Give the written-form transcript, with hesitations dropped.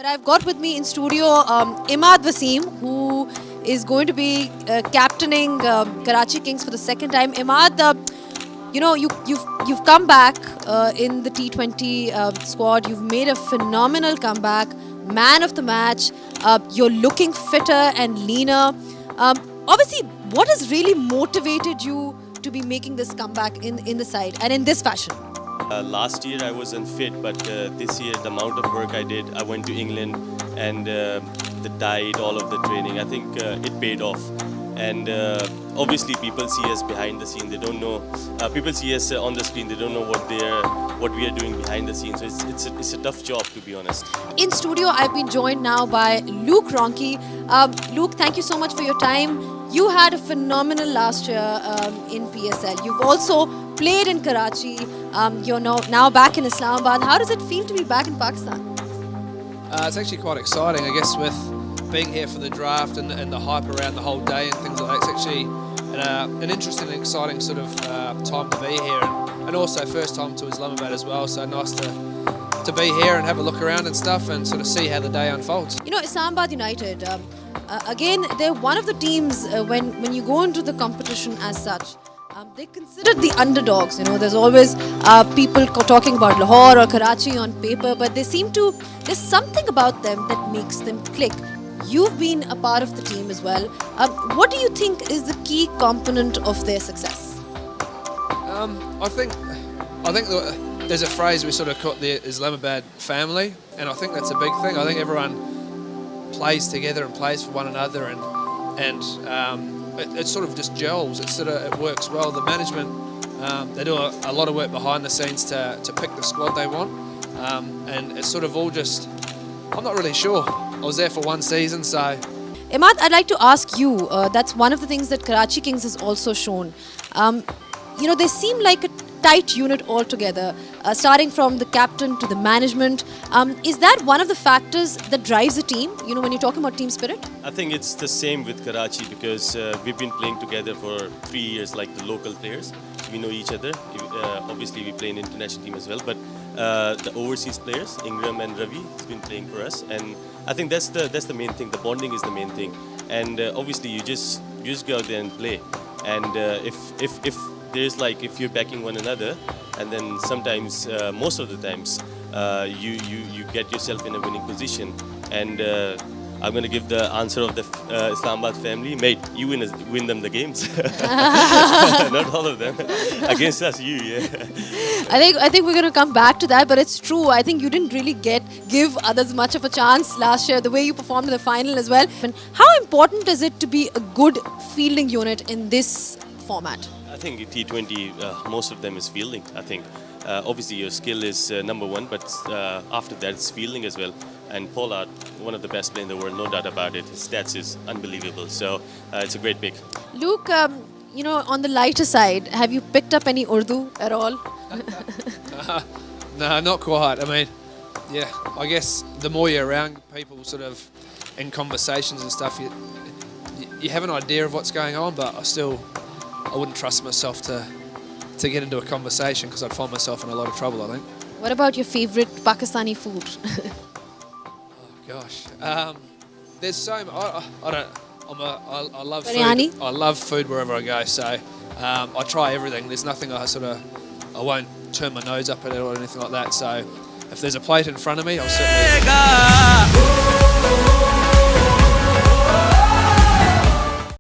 But I've got with me in studio Imad Wasim, who is going to be captaining Karachi Kings for the second time. Imad, you've come back in the T20 squad. You've made a phenomenal comeback, man of the match. You're looking fitter and leaner. Obviously, what has really motivated you to be making this comeback in the side and in this fashion? Last year I wasn't fit, but this year the amount of work I did, I went to England and the diet, all of the training, I think it paid off. And obviously people see us behind the scene, they don't know, people see us on the screen, they don't know what we are doing behind the scenes. So it's a tough job, to be honest. In studio, I've been joined now by Ronchi. Luke, thank you so much for your time. You had a phenomenal last year in PSL. You've also played in Karachi. You're now back in Islamabad. How does it feel to be back in Pakistan? It's actually quite exciting, I guess, with being here for the draft and the hype around the whole day and things like that. It's actually an interesting and exciting sort of time to be here, and also first time to Islamabad as well. So nice to be here and have a look around and stuff and sort of see how the day unfolds. You know, Islamabad United, again, they're one of the teams when you go into the competition as such, they're considered the underdogs. You know, there's always people talking about Lahore or Karachi on paper, but there's something about them that makes them click. You've been a part of the team as well. What do you think is the key component of their success? I think there's a phrase we sort of call the Islamabad family, and I think that's a big thing. I think everyone plays together and plays for one another, and it sort of just gels. It works well. The management, they do a lot of work behind the scenes to pick the squad they want, and it's sort of all just, I'm not really sure. I was there for one season, so. Imad, I'd like to ask you, that's one of the things that Karachi Kings has also shown. You know, they seem like a tight unit altogether, starting from the captain to the management. Is that one of the factors that drives a team, you know, when you're talking about team spirit? I think it's the same with Karachi because we've been playing together for 3 years like the local players. We know each other. Obviously we play in international team as well, but the overseas players, Ingram and Ravi, has been playing for us, and I think that's the main thing. The bonding is the main thing, and obviously you just go out there and play. And if you're backing one another, and then sometimes, most of the times, you get yourself in a winning position. And I'm going to give the answer of the Islamabad family. Mate, you win them the games. Not all of them. Against us, yeah. I think we're going to come back to that, but it's true. I think you didn't really give others much of a chance last year, the way you performed in the final as well. And how important is it to be a good fielding unit in this format? I think T20, most of them is fielding. I think obviously your skill is number one, but after that it's fielding as well. And Pollard, one of the best players in the world, no doubt about it. His stats is unbelievable. So it's a great pick. Luke, you know, on the lighter side, have you picked up any Urdu at all? No, not quite. I mean, yeah, I guess the more you're around people sort of in conversations and stuff, you have an idea of what's going on, but I wouldn't trust myself to get into a conversation because I'd find myself in a lot of trouble, I think. What about your favorite Pakistani food? Gosh, there's so much. I love Biryani? food. I love food wherever I go. So I try everything. There's nothing I won't turn my nose up at it or anything like that. So if there's a plate in front of me, I'll certainly.